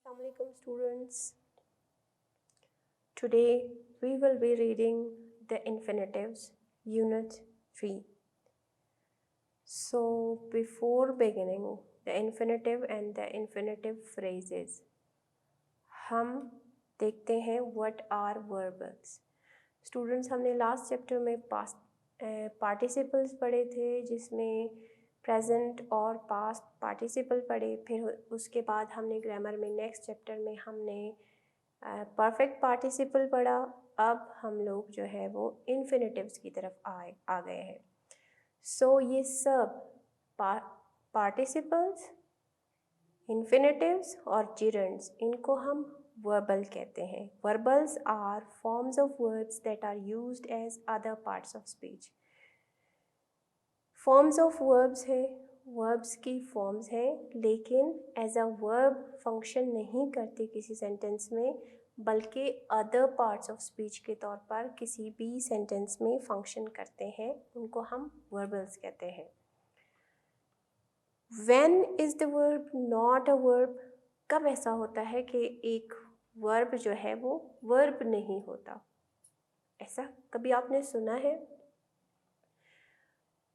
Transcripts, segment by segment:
Assalamualaikum students. Today we will be reading the infinitives unit 3. So before beginning the infinitive and the infinitive phrases, हम देखते हैं what are verbs. Students, हमने last chapter में participles पढ़े थे जिसमें present और पास्ट पार्टिसिपल पढ़े, फिर उसके बाद हमने ग्रामर में नेक्स्ट चैप्टर में हमने परफेक्ट पार्टिसिपल पढ़ा। अब हम लोग जो है वो इन्फिनेटिव्स की तरफ आ गए हैं। सो ये सब पार्टिसिपल्स, इन्फिनेटिव्स और जिरंड्स, इनको हम वर्बल कहते हैं। Verbals are forms of words that are used as other parts of speech. Forms of verbs है, वर्ब्स की फॉर्म्स हैं, लेकिन एज अ वर्ब फंक्शन नहीं करते किसी सेंटेंस में, बल्कि अदर पार्ट्स ऑफ स्पीच के तौर पर किसी भी सेंटेंस में फंक्शन करते हैं, उनको हम वर्बल्स कहते हैं। When is the verb not a verb? कब ऐसा होता है कि एक वर्ब जो है वो वर्ब नहीं होता? ऐसा कभी आपने सुना है?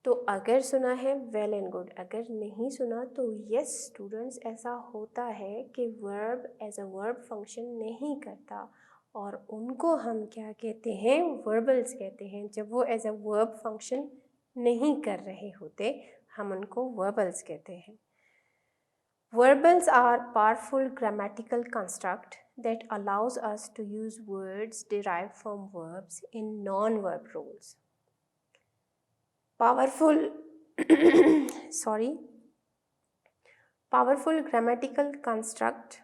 तो अगर सुना है वेल एंड गुड, अगर नहीं सुना तो यस स्टूडेंट्स, ऐसा होता है कि verb as a verb function नहीं करता और उनको हम क्या कहते हैं? वर्बल्स कहते हैं। जब वो एज अ वर्ब फंक्शन नहीं कर रहे होते हम उनको वर्बल्स कहते हैं। Verbals are powerful grammatical construct that allows us to use words derived from verbs in non-verb roles. Powerful grammatical construct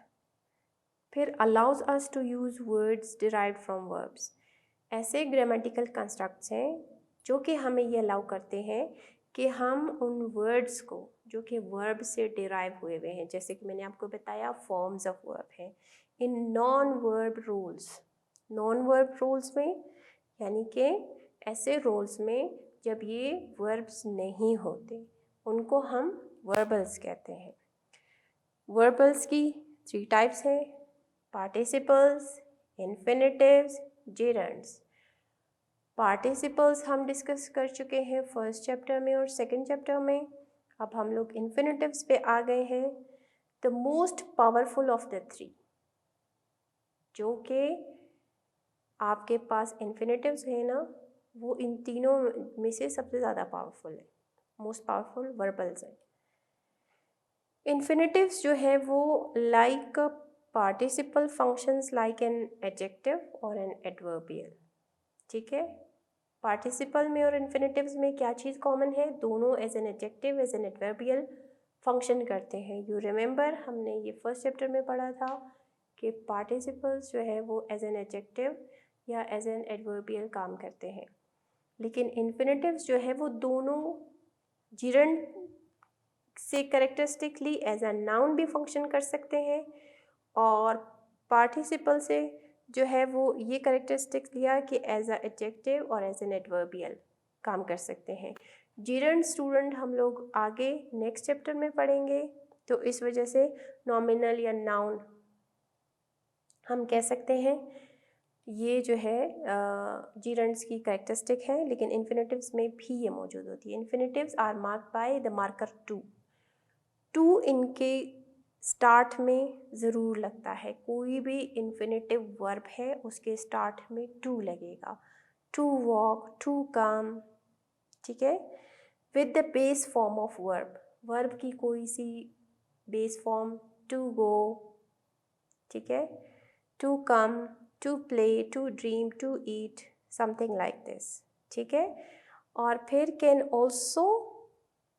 फिर allows us to use words derived from verbs. ऐसे grammatical constructs हैं जो कि हमें ये allow करते हैं कि हम उन वर्ड्स को जो कि वर्ब से डिराइव हुए हुए हैं, जैसे कि मैंने आपको बताया फॉर्म्स ऑफ वर्ब है, in non verb rules. Non verb rules में यानी कि ऐसे रोल्स में जब ये वर्ब्स नहीं होते, उनको हम वर्बल्स कहते हैं। वर्बल्स की 3 टाइप्स हैं: पार्टिसिपल्स, इन्फिनेटिव्स, जेरंड्स। पार्टिसिपल्स हम डिस्कस कर चुके हैं फर्स्ट चैप्टर में और सेकंड चैप्टर में। अब हम लोग इन्फिनेटिव्स पे आ गए हैं। The most powerful of the 3, जो कि आपके पास इन्फिनेटिव्स है ना, वो इन तीनों में से सबसे ज़्यादा पावरफुल है। मोस्ट पावरफुल वर्बल्स है। इन्फिनेटिव्स जो है वो like participle functions like an adjective और एन एडवर्बियल। ठीक है, पार्टिसिपल में और इन्फिनेटिव्स में क्या चीज़ कॉमन है? दोनों as an adjective as an adverbial function करते हैं। यू रिमेंबर, हमने ये फर्स्ट चैप्टर में पढ़ा था कि पार्टिसिपल्स जो है वो एज एन एडजेक्टिव या एज एन एडवर्बियल काम करते हैं, लेकिन इन्फिनेटिव्स जो है वो दोनों जिरंड से कैरेक्टरिस्टिकली एज अ नाउन भी फंक्शन कर सकते हैं और पार्टिसिपल से जो है वो ये कैरेक्टरिस्टिक्स लिया कि एज अ एडजेक्टिव और एज एन एडवर्बियल काम कर सकते हैं। जिरंड स्टूडेंट हम लोग आगे नेक्स्ट चैप्टर में पढ़ेंगे, तो इस वजह से नॉमिनल या नाउन हम कह सकते हैं ये जो है जिरंड्स की कैरेक्टरिस्टिक है, लेकिन इन्फिनेटिव्स में भी ये मौजूद होती है। Infinitives are marked by the marker to इनके स्टार्ट में ज़रूर लगता है। कोई भी इन्फिनेटिव वर्ब है उसके स्टार्ट में टू लगेगा। टू वॉक, टू कम, ठीक है, with the base form of verb. Verb की कोई सी बेस फॉर्म, टू गो, ठीक है, to come, to play, to dream, to eat, something like this, ठीक है। और फिर can also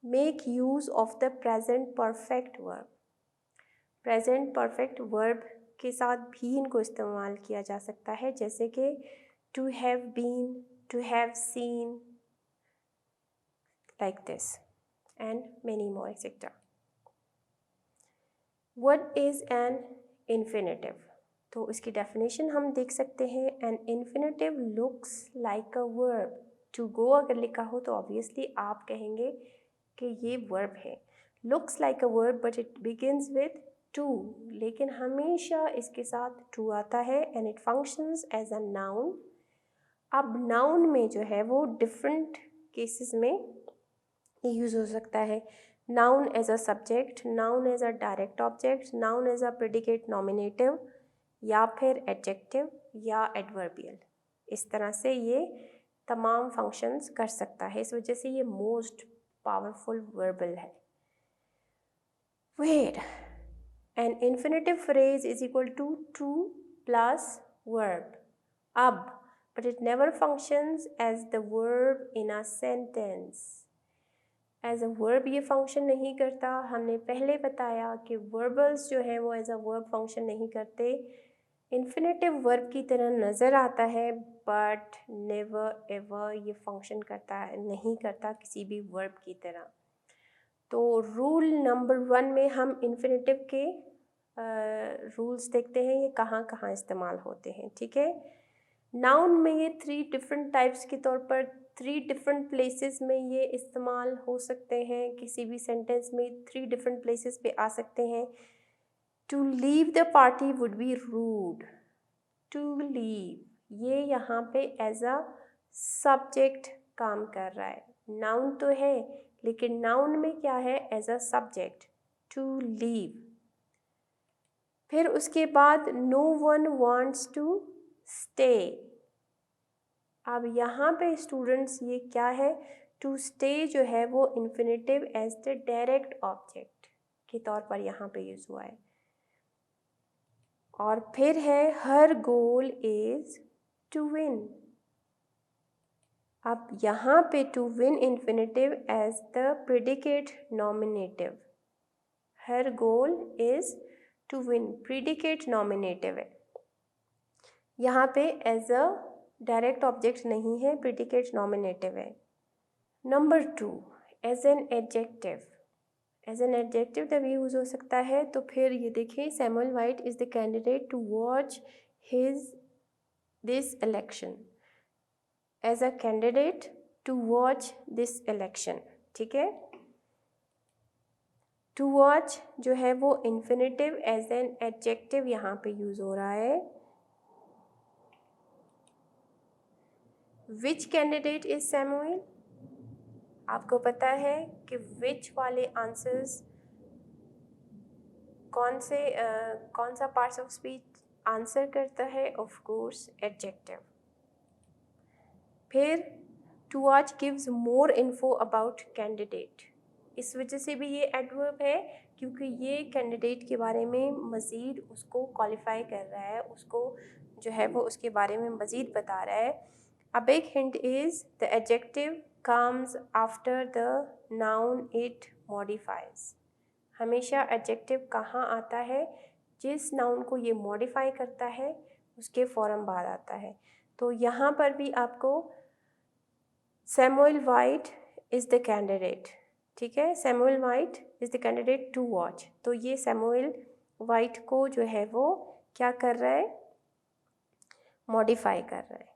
make use of the present perfect verb. Present perfect verb के साथ भी इनको इस्तेमाल किया जा सकता है, जैसे कि to have been, to have seen, like this and many more etcetera. What is an infinitive? तो इसकी डेफिनेशन हम देख सकते हैं। An infinitive looks like a verb. To go अगर लिखा हो तो ऑब्वियसली आप कहेंगे कि ये वर्ब है। Looks like a verb but it begins with to, लेकिन हमेशा इसके साथ टू आता है and it functions as a noun. अब नाउन में जो है वो डिफरेंट केसेस में यूज़ हो सकता है। Noun as a subject, noun as a direct object, noun as a predicate nominative, या फिर एडजेक्टिव या एडवर्बियल। इस तरह से ये तमाम फंक्शंस कर सकता है, इस वजह से ये मोस्ट पावरफुल वर्बल है। Wait, an infinitive phrase is equal to to plus verb. अब but it never functions as the verb in a sentence. As a verb ये फंक्शन नहीं करता। हमने पहले बताया कि वर्बल्स जो हैं वो एज अ वर्ब फंक्शन नहीं करते, इन्फिनेटिव वर्ब की तरह नज़र आता है, बट नेवर एवर ये फंक्शन करता नहीं करता किसी भी वर्ब की तरह। तो रूल नंबर 1 में हम इन्फिनेटिव के रूल्स देखते हैं, ये कहाँ कहाँ इस्तेमाल होते हैं। ठीक है, नाउन में ये 3 डिफरेंट टाइप्स के तौर पर 3 डिफरेंट प्लेसेस में ये इस्तेमाल हो सकते हैं। किसी भी सेंटेंस में 3 डिफरेंट प्लेसेस पे आ सकते हैं। To leave the party would be rude. To leave ये यहाँ पे एज अ सब्जेक्ट काम कर रहा है। नाउन तो है लेकिन नाउन में क्या है, as a subject, to leave. फिर उसके बाद no one wants to stay. अब यहाँ पे स्टूडेंट्स ये क्या है, टू स्टे जो है वो infinitive as the direct object के तौर पर यहाँ पे यूज़ हुआ है। और फिर है her goal is to win. अब यहाँ पे to win infinitive as the predicate nominative. Her goal is to win predicate nominative है, यहाँ पे एज अ डायरेक्ट ऑब्जेक्ट नहीं है, प्रेडिकेट नॉमिनेटिव है। Number 2, as an adjective. As an adjective तब यूज़ हो सकता है, तो फिर ये देखिए, Samuel White is the candidate to watch his this election. As a candidate to watch this election. ठीक है, टू वॉच जो है वो इन्फिनेटिव एज एन एडजेक्टिव यहाँ पे यूज़ हो रहा है। विच कैंडिडेट इज सैमुअल, आपको पता है कि विच वाले आंसर्स कौन सा पार्ट्स ऑफ स्पीच आंसर करता है, ऑफ कोर्स एडजेक्टिव। फिर to watch gives more info about candidate, इस वजह से भी ये एडवर्ब है क्योंकि ये कैंडिडेट के बारे में मज़ीद उसको क्वालिफाई कर रहा है, उसको जो है वो उसके बारे में मज़ीद बता रहा है। A big hint is the adjective comes after the noun it modifies. हमेशा adjective कहाँ आता है, जिस noun को ये modify करता है उसके फ़ौरन बाद आता है। तो यहाँ पर भी आपको Samuel White is the candidate, ठीक है, Samuel White is the candidate to watch। तो ये Samuel White को जो है वो क्या कर रहा है, modify कर रहा है।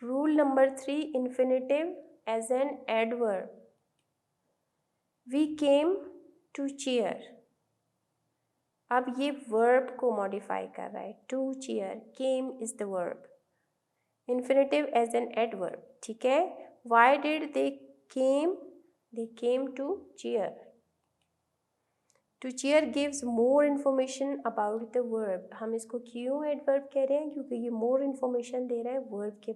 Rule number 3, infinitive as an adverb. We came to cheer. अब ये वर्ब को मॉडिफाई कर रहा है, to cheer, came is the verb, infinitive as an adverb. ठीक है, why did they came to cheer. To cheer gives more information about the verb. हम इसको क्यों एडवर्ब कह रहे हैं, क्योंकि ये मोर इन्फॉर्मेशन दे रहा है वर्ब के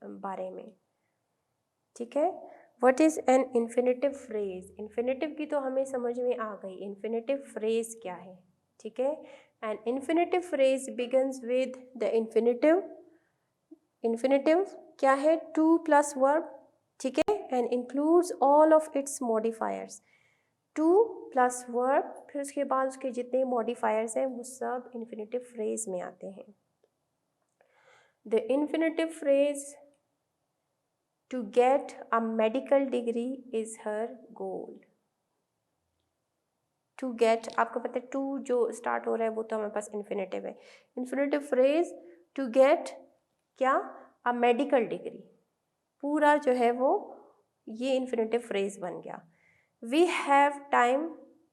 बारे में। ठीक है, what is an infinitive phrase. Infinitive की तो हमें समझ में आ गई, इन्फिनेटिव फ्रेज क्या है। ठीक है, an infinitive phrase begins with the infinitive. Infinitive क्या है, टू प्लस वर्ब। ठीक है, and includes all of its modifiers. To plus verb, फिर उसके बाद उसके जितने मॉडिफायर्स हैं वो सब इन्फिनेटिव फ्रेज में आते हैं। The infinitive phrase to get a medical degree is her goal. To get, आपको पता है टू जो स्टार्ट हो रहा है वो तो हमारे पास इन्फिनेटिव है। इन्फिनेटिव फ्रेज टू गेट क्या, अ मेडिकल डिग्री, पूरा जो है वो ये इन्फिनेटिव फ्रेज बन गया। We have time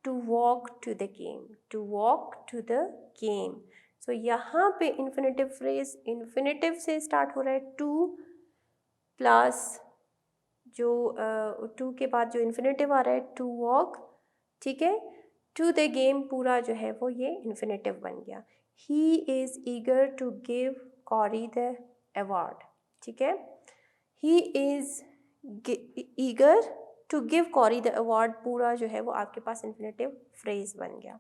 to walk to the game, to walk to the game. So यहाँ पे इन्फिनेटिव फ्रेज इन्फिनेटिव से स्टार्ट हो रहा है, टू प्लस जो टू के बाद जो इन्फिनेटिव आ रहा है टू वॉक, ठीक है, टू द गेम पूरा जो है वो ये इन्फिनेटिव बन गया। He is eager to give Corey the award, ठीक है, he is eager to give Corey the award पूरा जो है वो आपके पास इन्फिनेटिव फ्रेज बन गया।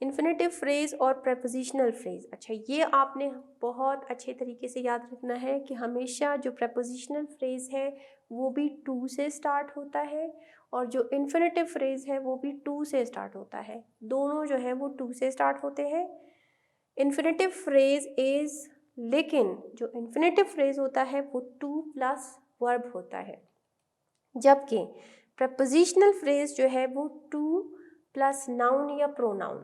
इन्फिनेटिव फ्रेज और प्रेपोजिशनल फ्रेज, अच्छा ये आपने बहुत अच्छे तरीके से याद रखना है कि हमेशा जो प्रेपोजिशनल फ्रेज है वो भी टू से स्टार्ट होता है और जो इन्फिनेटिव फ्रेज है वो भी टू से स्टार्ट होता है, दोनों जो है वो टू से स्टार्ट होते हैं। इन्फिनेटिव फ्रेज इज, लेकिन जो इन्फिनेटिव फ्रेज होता है वो टू प्लस वर्ब होता है, जबकि प्रपोजिशनल फ्रेज जो है वो टू प्लस नाउन या प्रोनाउन,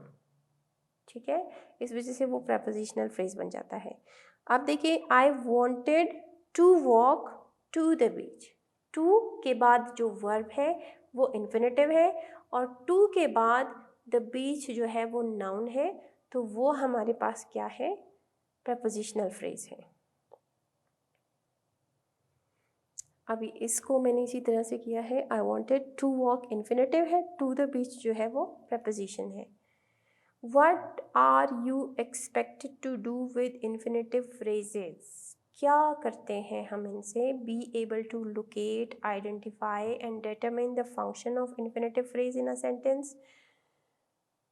ठीक है, इस वजह से वो प्रपोजिशनल फ्रेज बन जाता है। अब देखिए, I wanted to walk to the beach, to के बाद जो वर्ब है वो इन्फिनेटिव है और टू के बाद द बीच जो है वो नाउन है, तो वो हमारे पास क्या है, प्रपोजिशनल फ्रेज है। अभी इसको मैंने इसी तरह से किया है, I wanted to walk infinitive है, टू द बीच जो है वो प्रपोजिशन है। What are you expected to do with infinitive phrases? क्या करते हैं हम इनसे? Be able to locate, identify and determine the function of infinitive phrase in a sentence.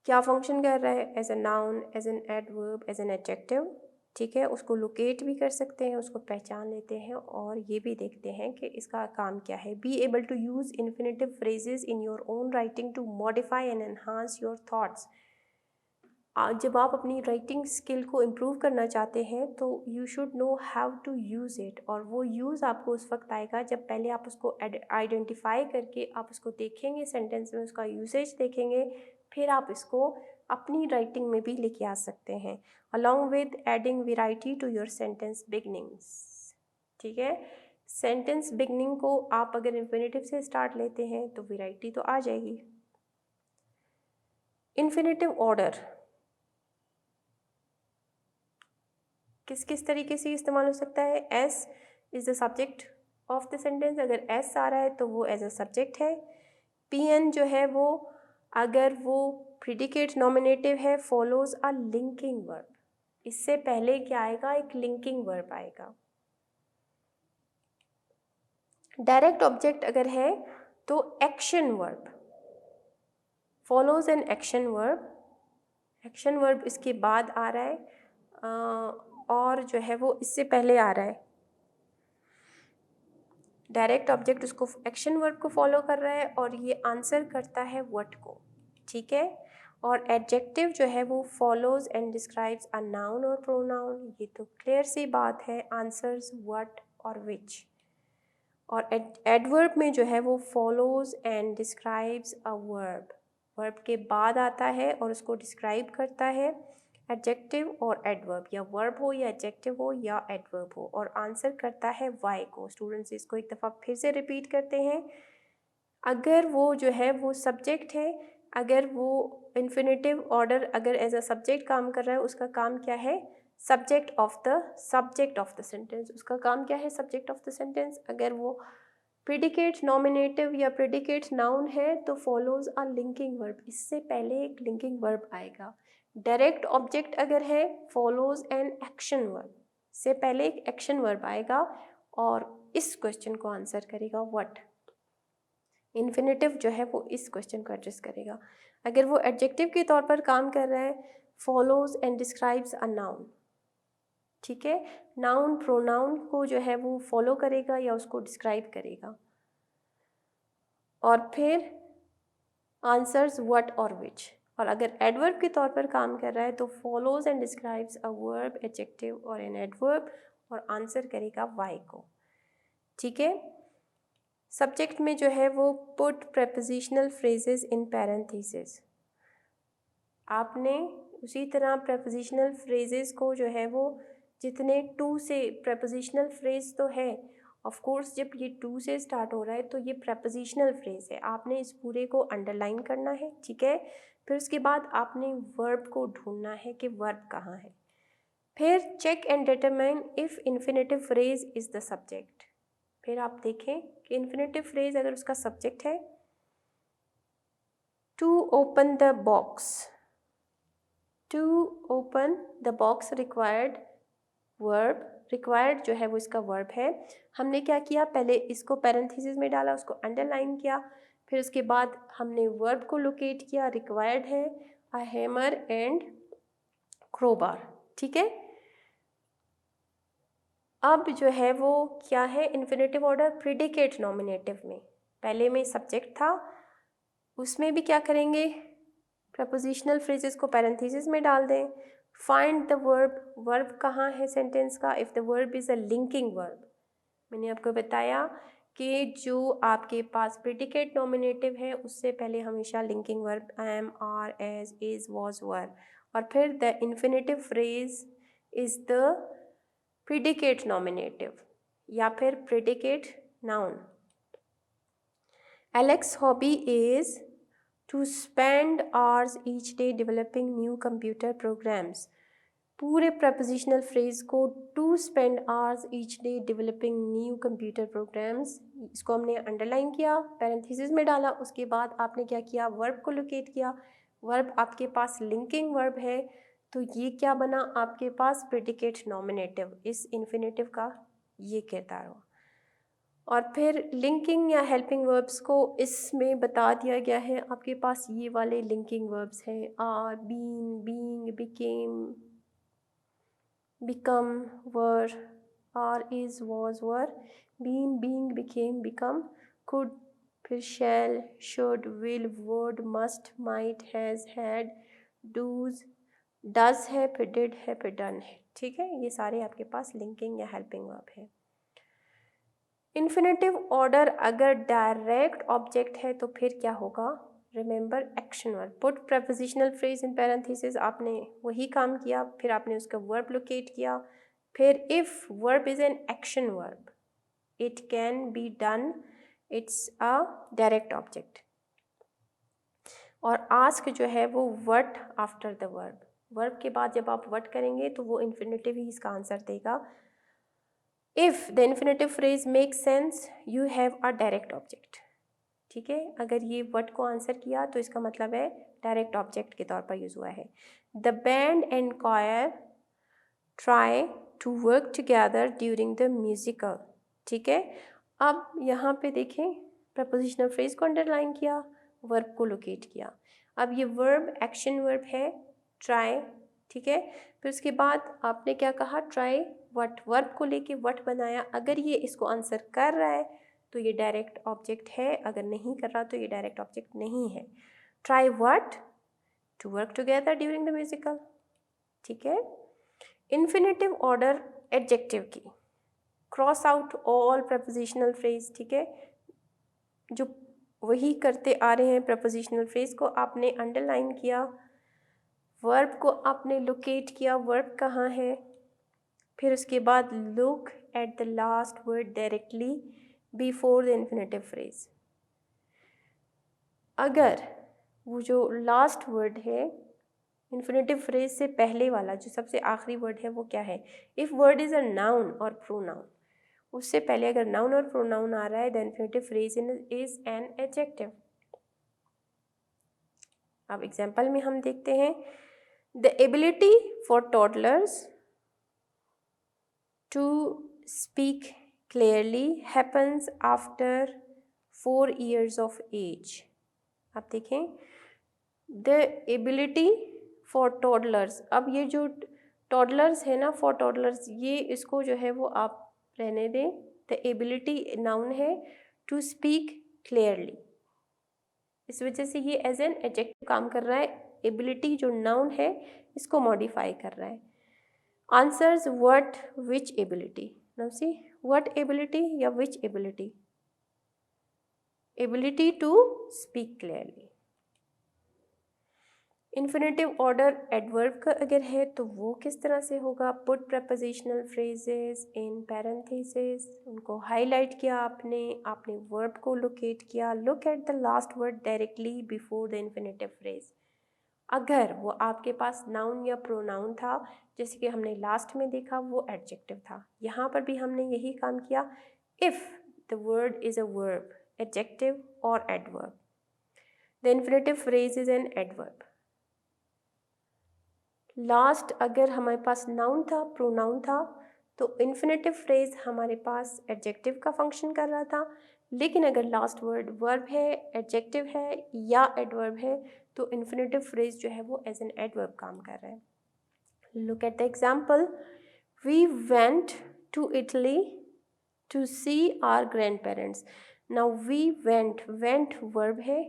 क्या फंक्शन कर रहा है? As a noun, as an adverb, as an adjective. ठीक है, उसको लोकेट भी कर सकते हैं, उसको पहचान लेते हैं और ये भी देखते हैं कि इसका काम क्या है। Be able to use infinitive phrases in your own writing to modify and enhance your thoughts. जब आप अपनी राइटिंग स्किल को इम्प्रूव करना चाहते हैं तो you should know how to use it, और वो यूज़ आपको उस वक्त आएगा जब पहले आप उसको आइडेंटिफाई करके आप उसको देखेंगे, सेंटेंस में उसका यूसेज देखेंगे, फिर आप इसको अपनी राइटिंग में भी लेके आ सकते हैं, along with adding variety to your sentence beginnings. ठीक है, सेंटेंस बिगनिंग को आप अगर इन्फिनेटिव से स्टार्ट लेते हैं तो वेराइटी तो आ जाएगी। इन्फिनेटिव ऑर्डर किस किस तरीके से इस्तेमाल हो सकता है? S is the subject of the sentence, अगर एस आ रहा है तो वो एज अ सब्जेक्ट है। पी एन जो है वो अगर वो प्रिडिकेट नॉमिनेटिव है, फॉलोज अ लिंकिंग वर्ब, इससे पहले क्या आएगा, एक लिंकिंग वर्ब आएगा। डायरेक्ट ऑब्जेक्ट अगर है तो action verb, follows an action verb, action verb इसके बाद आ रहा है और जो है वो इससे पहले आ रहा है। डायरेक्ट ऑब्जेक्ट उसको एक्शन वर्ब को फॉलो कर रहा है और ये आंसर करता है व्हाट को, ठीक है। और एडजेक्टिव जो है वो follows and describes a noun और प्रोनाउन, ये तो क्लियर सी बात है, आंसर्स व्हाट और विच। और एडवर्ब में जो है वो follows and describes a verb, verb के बाद आता है और उसको डिस्क्राइब करता है। एडजेक्टिव और एडवर्ब, या वर्ब हो या एडजेक्टिव हो या एडवर्ब हो, और आंसर करता है वाई को। स्टूडेंट्स इसको एक दफ़ा फिर से रिपीट करते हैं। अगर वो जो है वो सब्जेक्ट है, अगर वो इन्फिनेटिव ऑर्डर अगर एज अ सब्जेक्ट काम कर रहा है, उसका काम क्या है, सब्जेक्ट ऑफ द सेंटेंस, उसका काम क्या है, सब्जेक्ट ऑफ द सेंटेंस। अगर वो प्रिडिकेट नॉमिनेटिव या प्रिडिकेट नाउन है तो फॉलोज अ लिंकिंग वर्ब, इससे पहले एक लिंकिंग वर्ब आएगा। डायरेक्ट ऑब्जेक्ट अगर है फॉलोज एन एक्शन वर्ब, से पहले एक एक्शन वर्ब आएगा और इस क्वेश्चन को आंसर करेगा व्हाट। इन्फिनेटिव जो है वो इस क्वेश्चन को एड्रेस करेगा। अगर वो एडजेक्टिव के तौर पर काम कर रहा है, follows and describes a noun, ठीक है, नाउन प्रोनाउन को जो है वो फॉलो करेगा या उसको डिस्क्राइब करेगा। और फिर आंसर्स व्हाट और विच। और अगर एडवर्ब के तौर पर काम कर रहा है तो follows and describes a verb, adjective और एन एडवर्ब, और आंसर करेगा वाई को, ठीक है। सब्जेक्ट में जो है वो put prepositional phrases in parenthesis, आपने उसी तरह प्रेपोजिशनल फ्रेजेस को जो है वो जितने टू से, प्रेपोजिशनल फ्रेज तो है ऑफ कोर्स जब ये टू से स्टार्ट हो रहा है तो ये प्रपोजिशनल फ्रेज है, आपने इस पूरे को अंडरलाइन करना है, ठीक है। फिर उसके बाद आपने वर्ब को ढूंढना है कि वर्ब कहाँ है। फिर check and determine if infinitive phrase is the subject. फिर आप देखें कि इन्फिनेटिव फ्रेज अगर उसका सब्जेक्ट है, to open the box, to open the box required verb, required जो है वो इसका वर्ब है। हमने क्या किया, पहले इसको पैरेंथेसिस में डाला, उसको अंडरलाइन किया, फिर उसके बाद हमने वर्ब को लोकेट किया, रिक्वायर्ड है अ हैमर एंड क्रोबार, ठीक है। अब जो है वो क्या है, इन्फिनेटिव ऑर्डर प्रिडिकेट नॉमिनेटिव में, पहले में सब्जेक्ट था, उसमें भी क्या करेंगे, प्रपोजिशनल फ्रेजेस को पैरेंथेसिस में डाल दें। फाइंड द वर्ब, वर्ब कहाँ है सेंटेंस का, if the verb is a linking verb. मैंने आपको बताया कि जो आपके पास प्रिडिकेट नॉमिनेटिव है उससे पहले हमेशा linking verb am, are, as, is, was, were, और फिर the infinitive phrase is the predicate nominative या फिर predicate noun. Alex's hobby is to spend hours each day developing new computer programs. पूरे prepositional phrase को to spend hours each day developing new computer programs, इसको हमने underline किया, parenthesis में डाला, उसके बाद आपने क्या किया, वर्ब को लोकेट किया। वर्ब आपके पास लिंकिंग वर्ब है तो ये क्या बना आपके पास, प्रिडिकेट नॉमिनेटिव, इस इन्फिनेटिव का ये किरदार हुआ। और फिर लिंकिंग या हेल्पिंग वर्ब्स को इसमें बता दिया गया है, आपके पास ये वाले लिंकिंग वर्ब्स हैं, are, been, being, became, become, were, are, is, was, were, been, being, became, become, could, फिर shall, should, will, would, must, might, has, had, does, does है, फिर डिड है, फिर डन है, ठीक है। ये सारे आपके पास लिंकिंग या हेल्पिंग वर्ब है। इन्फिनेटिव ऑर्डर अगर डायरेक्ट ऑब्जेक्ट है तो फिर क्या होगा, remember action verb, put prepositional phrase in parenthesis, आपने वही काम किया, फिर आपने उसका वर्ब लोकेट किया। फिर if verb is an action verb, it can be done, it's a direct object. और आस्क जो है वो what after the verb, verb के बाद जब आप व्हाट करेंगे तो वो इन्फिनेटिव ही इसका आंसर देगा। If the infinitive phrase make sense you have a direct object, ठीक है। अगर ये व्हाट को आंसर किया तो इसका मतलब है डायरेक्ट ऑब्जेक्ट के तौर पर यूज़ हुआ है। The band and choir try to work together during the musical, ठीक है। अब यहाँ पे देखें, प्रपोजिशनल फ्रेज को अंडरलाइन किया, वर्ब को लोकेट किया। अब ये वर्ब एक्शन वर्ब है, ट्राई, ठीक है। फिर उसके बाद आपने क्या कहा, ट्राई व्हाट, वर्ब को लेके व्हाट बनाया। अगर ये इसको आंसर कर रहा है तो ये डायरेक्ट ऑब्जेक्ट है, अगर नहीं कर रहा तो ये डायरेक्ट ऑब्जेक्ट नहीं है। Try what, to work together during the musical, ठीक है। इन्फिनेटिव ऑर्डर एडजेक्टिव की, cross out all prepositional phrase, ठीक है। जो वही करते आ रहे हैं, प्रपोजिशनल फ्रेज को आपने अंडरलाइन किया, वर्ब को आपने लोकेट किया, वर्ब कहाँ है, फिर उसके बाद look at the last word directly before the infinitive phrase. अगर वो जो लास्ट वर्ड है इन्फिनेटिव फ्रेज से पहले वाला, जो सबसे आखिरी वर्ड है वो क्या है, if word is a noun और प्रोनाउन, उससे पहले अगर नाउन और प्रोनाउन आ रहा है the infinitive phrase is an adjective. अब एग्जाम्पल में हम देखते हैं, the ability for toddlers to speak clearly happens after 4 years of age। आप देखें, द एबिलिटी फॉर टॉडलर्स, अब ये जो टॉडलर्स है ना, फॉर टॉडलर्स, ये इसको जो है वो आप रहने दें, द एबिलिटी नाउन है, टू स्पीक क्लियरली, इस वजह से ये एज एन एडजेक्टिव काम कर रहा है। एबिलिटी जो नाउन है इसको मॉडिफाई कर रहा है। Answers what, which ability, now see what ability या which ability, ability to speak clearly. Infinitive order adverb का अगर है तो वो किस तरह से होगा, put prepositional phrases in parenthesis, उनको हाईलाइट किया आपने वर्ब को लोकेट किया, look at the last word directly before the infinitive phrase. अगर वो आपके पास नाउन या प्रोनाउन था, जैसे कि हमने लास्ट में देखा वो एडजेक्टिव था, यहाँ पर भी हमने यही काम किया। If the word is a verb, adjective और adverb, the infinitive phrase is an adverb. Last अगर हमारे पास नाउन था, प्रोनाउन था, तो इन्फिनेटिव फ्रेज हमारे पास एडजेक्टिव का फंक्शन कर रहा था। लेकिन अगर लास्ट वर्ड वर्ब है, एडजेक्टिव है या एडवर्ब है, तो इन्फिनेटिव फ्रेज जो है वो एज एन एडवर्ब काम कर रहा है। Look at the example, we went to Italy to see our grandparents. Now we went verb है,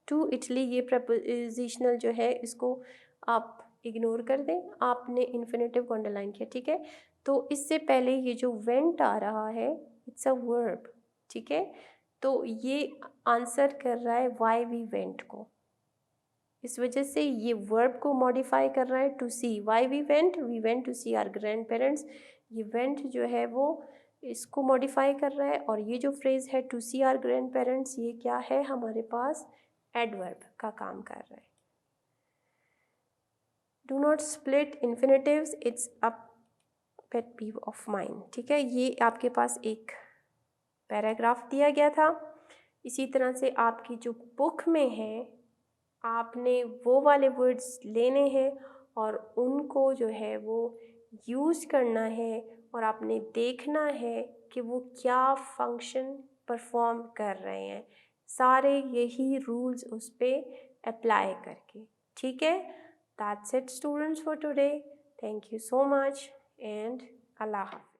टू इटली ये प्रपोजिशनल जो है इसको आप इग्नोर कर दें, आपने इन्फिनेटिव को अंडरलाइन किया, ठीक है। तो इससे पहले ये जो वेंट आ रहा है इट्स अ वर्ब, ठीक है। तो ये आंसर कर रहा है वाई वी वेंट को, इस वजह से ये वर्ब को मॉडिफाई कर रहा है to see. Why we went to see our grandparents, ये वेंट जो है वो इसको मॉडिफाई कर रहा है। और ये जो फ्रेज है to see our grandparents, ये क्या है हमारे पास, एडवर्ब का काम कर रहा है। Do not split infinitives, it's a pet peeve of mine, ठीक है। ये आपके पास एक पैराग्राफ दिया गया था। इसी तरह से आपकी जो बुक में है, आपने वो वाले वर्ड्स लेने हैं और उनको जो है वो यूज़ करना है, और आपने देखना है कि वो क्या फंक्शन परफॉर्म कर रहे हैं, सारे यही रूल्स उस पर अप्लाई करके, ठीक है। That's it students for today. Thank you so much and अल्लाह हाफ़िज़।